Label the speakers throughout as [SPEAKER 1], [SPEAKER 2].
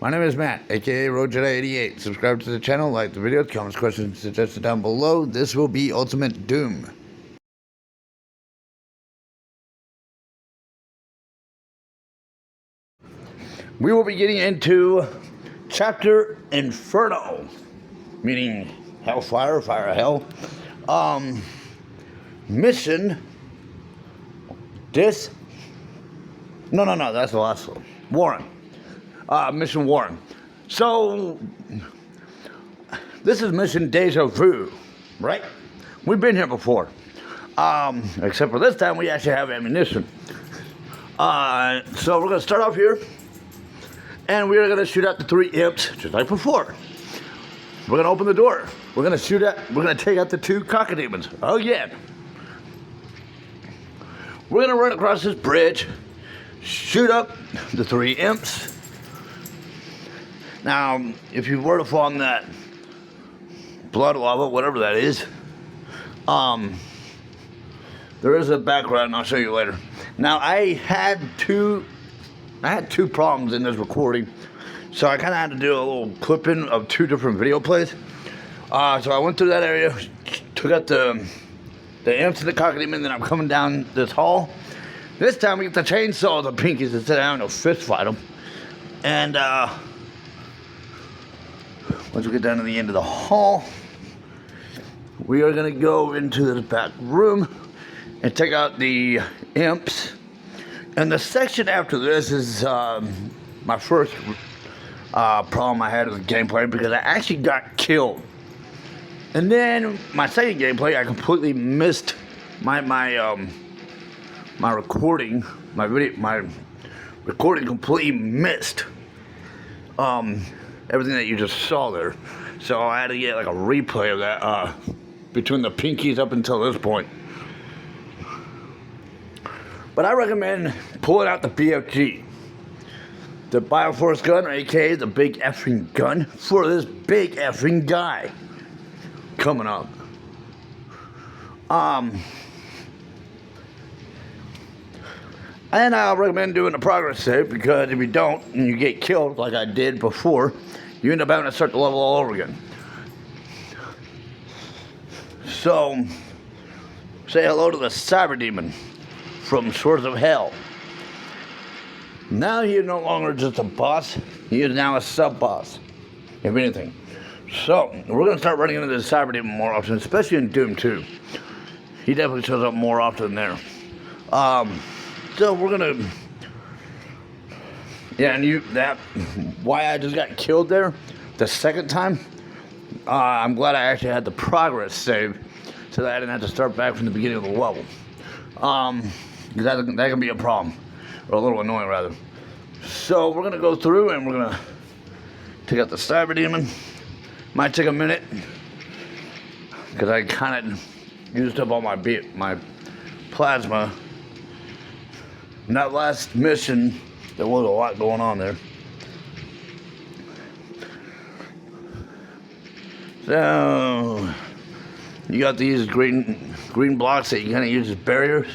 [SPEAKER 1] My name is Matt, aka RoadJedi88. Subscribe to the channel, like the video, comments, questions suggested down below. This will be Ultimate Doom. We will be getting into Chapter Inferno, meaning Hellfire, Fire of Hell. Mission. No, that's the last one. Warren. Mission Warren. So, this is Mission Deja Vu, right? We've been here before. Except for this time, we actually have ammunition. So we're going to start off here. And we're going to shoot at the 3 imps, just like before. We're going to open the door. We're going to take out the 2 cockamamons again. We're going to run across this bridge, shoot up the 3 imps. Now, if you were to fall in that blood lava, whatever that is, there is a background, and I'll show you later. Now, I had two problems in this recording, so I kind of had to do a little clipping of 2 different video plays. So I went through that area, took out the imps and the cockamamon, then I'm coming down this hall. This time we get the chainsaw the pinkies and sit down and fist fight them. And once we get down to the end of the hall, we are going to go into the back room and take out the imps. And the section after this is my first problem I had with the gameplay, because I actually got killed. And then my second gameplay, I completely missed my recording. My recording completely missed everything that you just saw there. So I had to get like a replay of that between the pinkies up until this point. But I recommend pulling out the BFG, the Bioforce gun, aka the big effing gun, for this big effing guy coming up. And I recommend doing a progress save, because if you don't and you get killed like I did before, you end up having to start the level all over again. So, say hello to the Cyber Demon from Swords of Hell. Now he is no longer just a boss, he is now a sub-boss, if anything. So, we're going to start running into the Cyber Demon more often, especially in Doom 2. He definitely shows up more often there. So we're going to... Yeah, and why I just got killed there the second time, I'm glad I actually had the progress save, so that I didn't have to start back from the beginning of the level. Because that can be a problem, or a little annoying rather. So we're going to go through and we're going to take out the Cyber Demon. Might take a minute, because I kind of used up all my plasma. In that last mission, there was a lot going on there. So, you got these green blocks that you kind of use as barriers.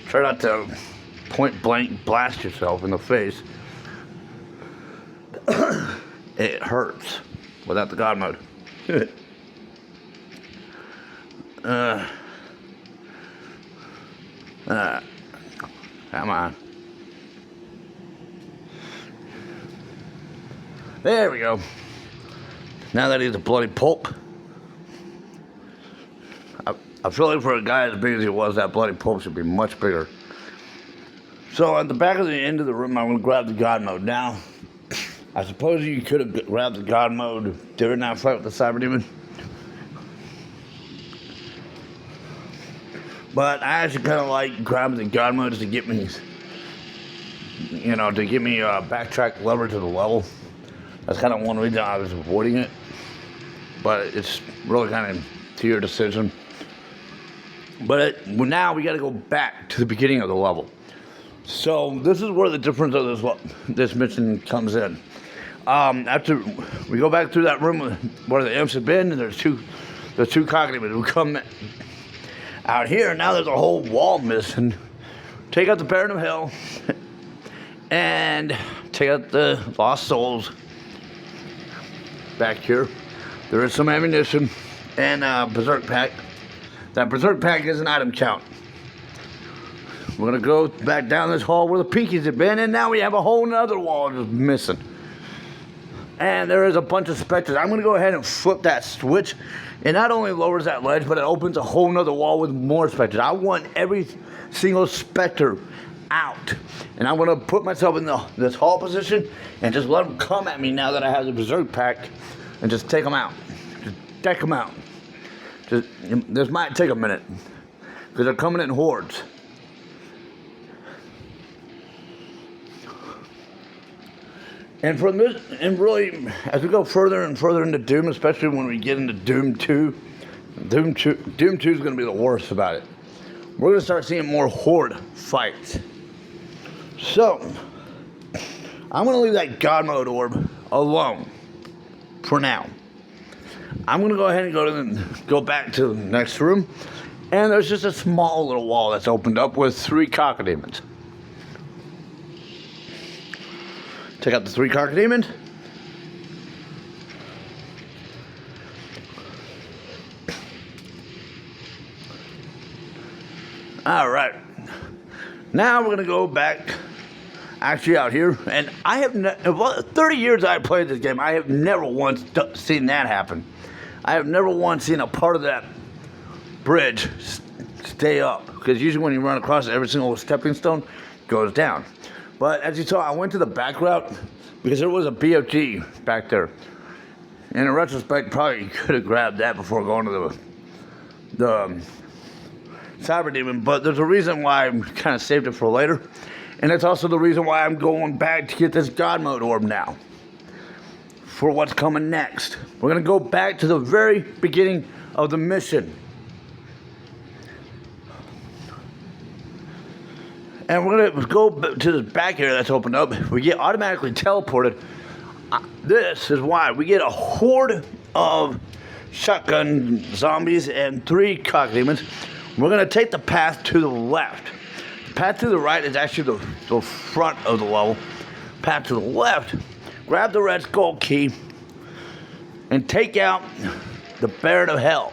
[SPEAKER 1] Try not to point blank blast yourself in the face. It hurts without the God mode. Come on. There we go. Now that he's a bloody pulp. I feel like for a guy as big as he was, that bloody pulp should be much bigger. So at the back of the end of the room, I'm going to grab the God mode. Now, I suppose you could have grabbed the God mode during that fight with the Cyber Demon. But I actually kind of like grabbing the God mode to get me, to give me a backtrack lever to the level. That's kind of one reason I was avoiding it. But it's really kind of to your decision. But now we got to go back to the beginning of the level. So this is where the difference of this mission comes in. After we go back through that room where the imps have been, and there's two cockamamons who come out here. Now there's a whole wall missing. Take out the Baron of Hell and take out the Lost Souls back here. There is some ammunition and a berserk pack. That berserk pack is an item count. We're gonna go back down this hall where the pinkies have been, and now we have a whole nother wall just missing. And there is a bunch of specters. I'm gonna go ahead and flip that switch. It not only lowers that ledge, but it opens a whole nother wall with more specters. I want every single specter out. And I'm gonna put myself in this hall position and just let them come at me now that I have the berserk pack, and just take them out. Just deck them out. This might take a minute because they're coming in hordes. And from this, and really, as we go further and further into Doom, especially when we get into Doom 2, Doom 2 is going to be the worst about it. We're going to start seeing more horde fights. So, I'm going to leave that God mode orb alone for now. I'm going to go ahead and go back to the next room, and there's just a small little wall that's opened up with 3 cacodemons. Check out the 3 cacodemons. All right. Now we're gonna go back, actually out here, and I have 30 years I've played this game. I have never once seen that happen. I have never once seen a part of that bridge stay up, because usually when you run across it, every single stepping stone goes down. But as you saw, I went to the back route because there was a BFG back there. In retrospect, probably could have grabbed that before going to the Cyber Demon, but there's a reason why I kind of saved it for later. And it's also the reason why I'm going back to get this God Mode orb now for what's coming next. We're going to go back to the very beginning of the mission. And we're going to go to the back area that's opened up. We get automatically teleported. This is why. We get a horde of shotgun zombies and 3 cacodemons. We're going to take the path to the left. The path to the right is actually the front of the level. Path to the left, grab the red skull key and take out the Baron of Hell.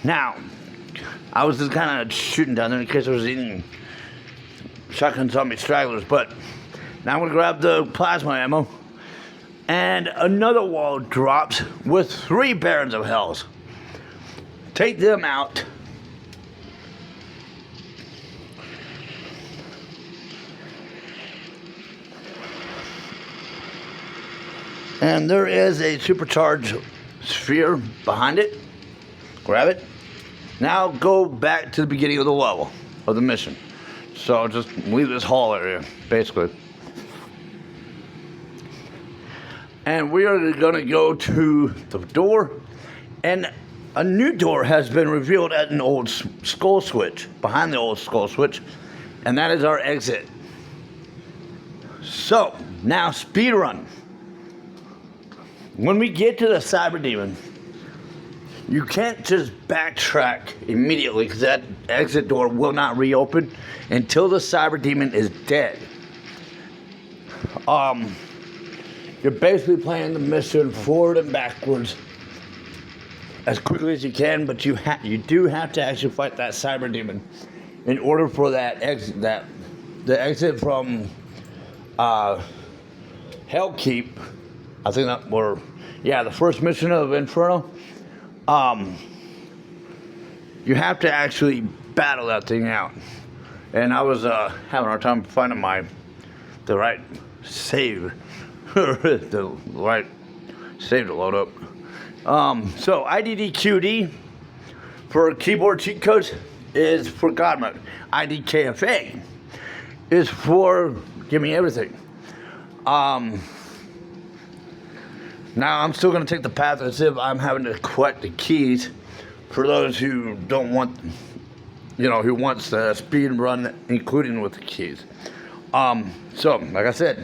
[SPEAKER 1] Now, I was just kind of shooting down there in case I was eating shotgun zombie stragglers, but now I'm going to grab the plasma ammo, and another wall drops with 3 Barons of Hells. Take them out. And there is a supercharged sphere behind it. Grab it. Now go back to the beginning of the level, of the mission. So just leave this hall area, basically. And we are going to go to the door. And a new door has been revealed at an old skull switch, behind the old skull switch. And that is our exit. So, now speed run. When we get to the Cyber Demon, you can't just backtrack immediately because that exit door will not reopen until the Cyber Demon is dead. You're basically playing the mission forward and backwards as quickly as you can, but you do have to actually fight that Cyber Demon in order for that exit, the exit from Hellkeep. I think that were, the first mission of Inferno. You have to actually battle that thing out. And I was having a hard time finding the right save. the right save to load up. So IDDQD for keyboard cheat codes is for God mode. IDKFA is for give me everything. Now I'm still going to take the path as if I'm having to collect the keys for those who don't want, who wants the speed run including with the keys. So, like I said,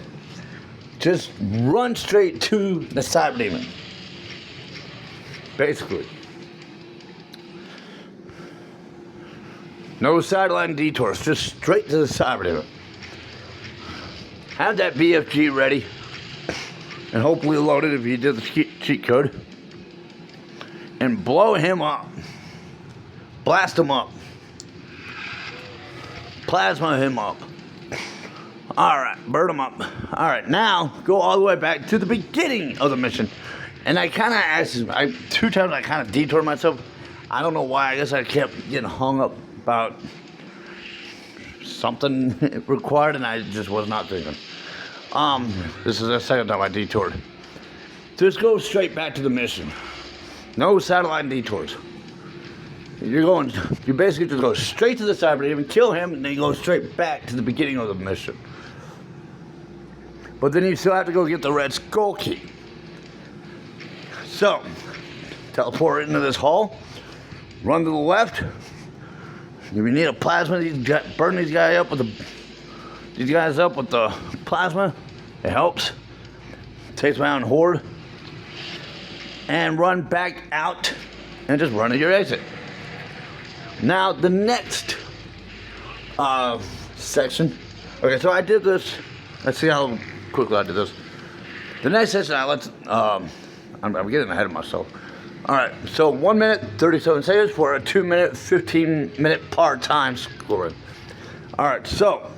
[SPEAKER 1] just run straight to the Cyber Demon. Basically. No sideline detours, just straight to the Cyber Demon. Have that BFG ready. and hopefully loaded if you did the cheat code, and blow him up. Blast him up. Plasma him up. Alright, burn him up. Alright, now go all the way back to the beginning of the mission. And I kind of asked, 2 times I kind of detoured myself. I don't know why. I guess I kept getting hung up about something required, and I just was not thinking. This is the second time I detoured. Just go straight back to the mission. No satellite detours. You basically just go straight to the cyber, even kill him, and then you go straight back to the beginning of the mission. But then you still have to go get the red skull key. So, teleport into this hall, run to the left. If you need a plasma, burn these guys up with the plasma. It helps. Takes my own horde. And run back out and just run to your exit. Now the next section. Okay, so I did this. Let's see how quickly I did this. The next section, I'm getting ahead of myself. All right, so 1 minute 37 seconds for a 2 minute 15-minute part-time scoring. All right, so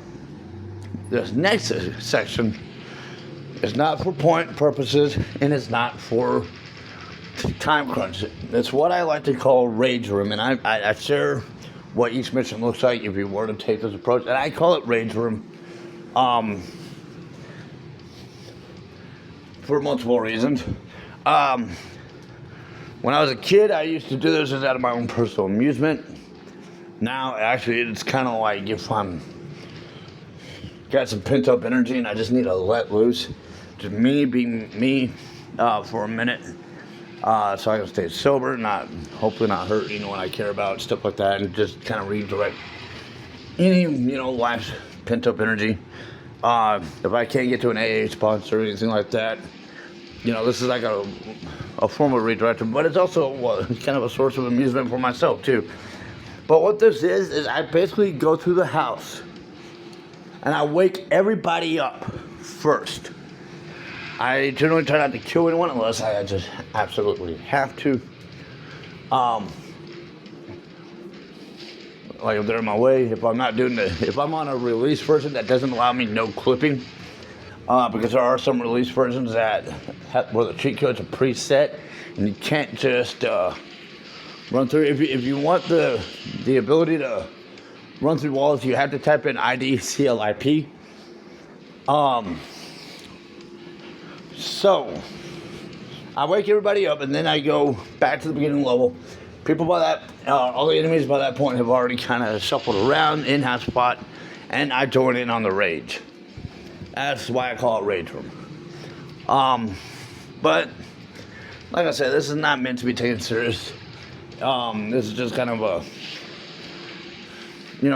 [SPEAKER 1] this next section is not for point purposes, and it's not for time crunch. It's what I like to call rage room, and I share what each mission looks like if you were to take this approach, and I call it rage room for multiple reasons. When I was a kid, I used to do this just out of my own personal amusement. Now, actually, it's kind of like if I'm got some pent-up energy and I just need to let loose, just me being me for a minute. So I can stay sober, hopefully not hurt anyone I care about, stuff like that, and just kind of redirect any, life's pent-up energy. If I can't get to an AA sponsor or anything like that, this is like a form of redirection, but it's also kind of a source of amusement for myself too. But what this is I basically go through the house and I wake everybody up first. I generally try not to kill anyone unless I just absolutely have to. Like if they're in my way, if I'm on a release version that doesn't allow me no clipping, because there are some release versions where the cheat codes are preset, and you can't just run through. If you want the ability to run through walls, you have to type in ID CLIP. So I wake everybody up, and then I go back to the beginning level. People all the enemies by that point have already kind of shuffled around in that spot, and I join in on the rage. That's why I call it rage room. But like I said, this is not meant to be taken serious. This is just kind of a, you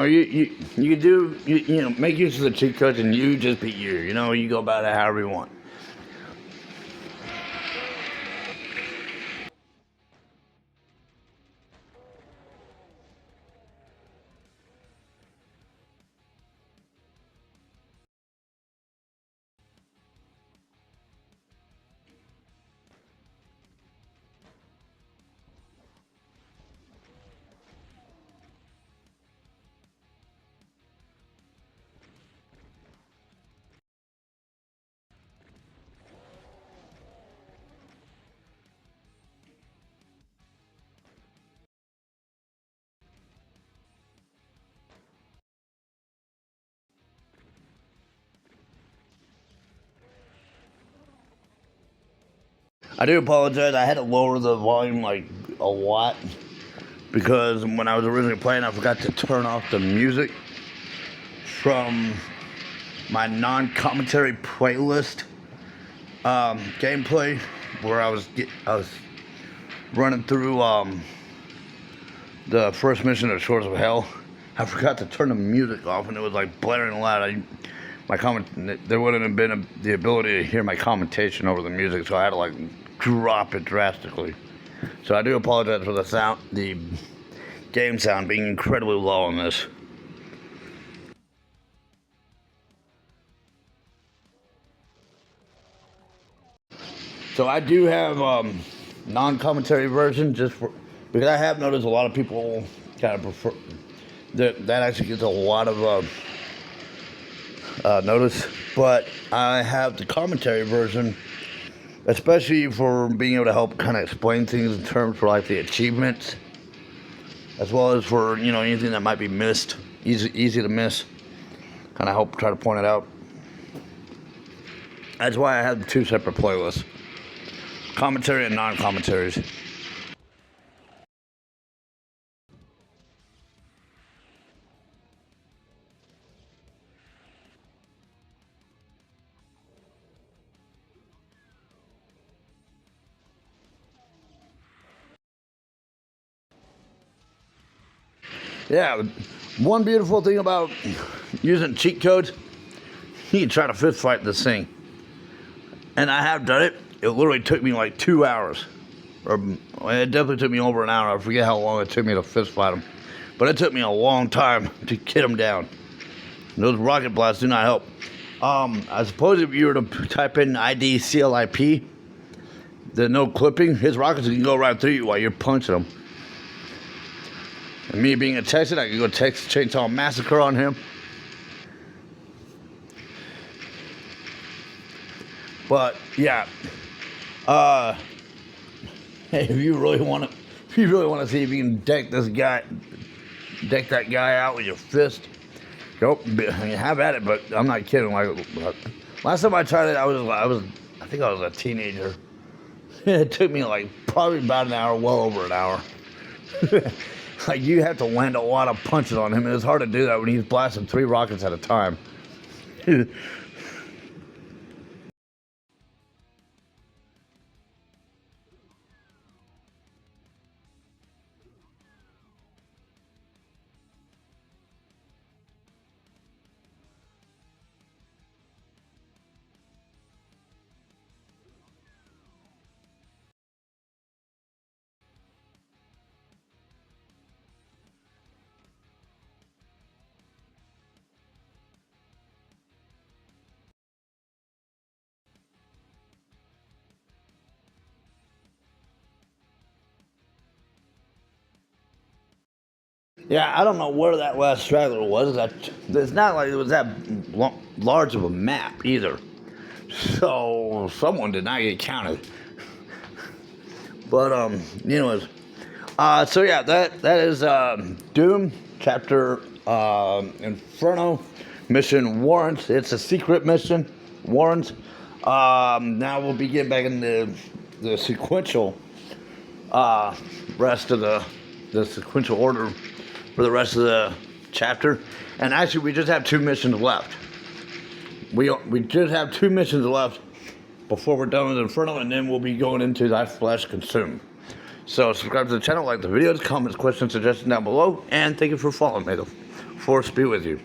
[SPEAKER 1] make use of the cheat codes, and you just be you. You go about it however you want. I do apologize. I had to lower the volume like a lot because when I was originally playing, I forgot to turn off the music from my non-commentary playlist gameplay, where I was running through the first mission of Shores of Hell. I forgot to turn the music off, and it was like blaring loud. There wouldn't have been the ability to hear my commentation over the music, so I had to drop it drastically. So I do apologize for the game sound being incredibly low on this. So I do have non-commentary version because I have noticed a lot of people kind of prefer that actually gets a lot of notice. But I have the commentary version, especially for being able to help kind of explain things in terms for like the achievements, as well as for anything that might be missed, easy to miss. Kind of help try to point it out. That's why I have two separate playlists: commentary and non-commentaries. Yeah, one beautiful thing about using cheat codes, you can try to fist fight this thing. And I have done it. It literally took me like 2 hours. Or it definitely took me over an hour. I forget how long it took me to fist fight him. But it took me a long time to get him down. Those rocket blasts do not help. I suppose if you were to type in ID CLIP, the no clipping, his rockets can go right through you while you're punching them. And me being a Texan, I could go Texas Chainsaw Massacre on him. But yeah, hey, if you really want to see if you can deck that guy out with your fist, go. I mean, have at it. But I'm not kidding. Like last time I tried it, I think I was a teenager. It took me like probably about an hour, well over an hour. Like you have to land a lot of punches on him, and it's hard to do that when he's blasting 3 rockets at a time. Yeah, I don't know where that last straggler was. It's not like it was that large of a map either. So someone did not get counted. But anyways, so yeah, that is Doom chapter Inferno mission Warrants. It's a secret mission, Warrants. Now we'll be getting back into the sequential rest of the sequential order for the rest of the chapter. And actually, we just have 2 missions left. We just have 2 missions left before we're done with Inferno, and then we'll be going into Thy Flesh Consumed. So subscribe to the channel, like the videos, comments, questions, suggestions down below, and thank you for following me. The Force be with you.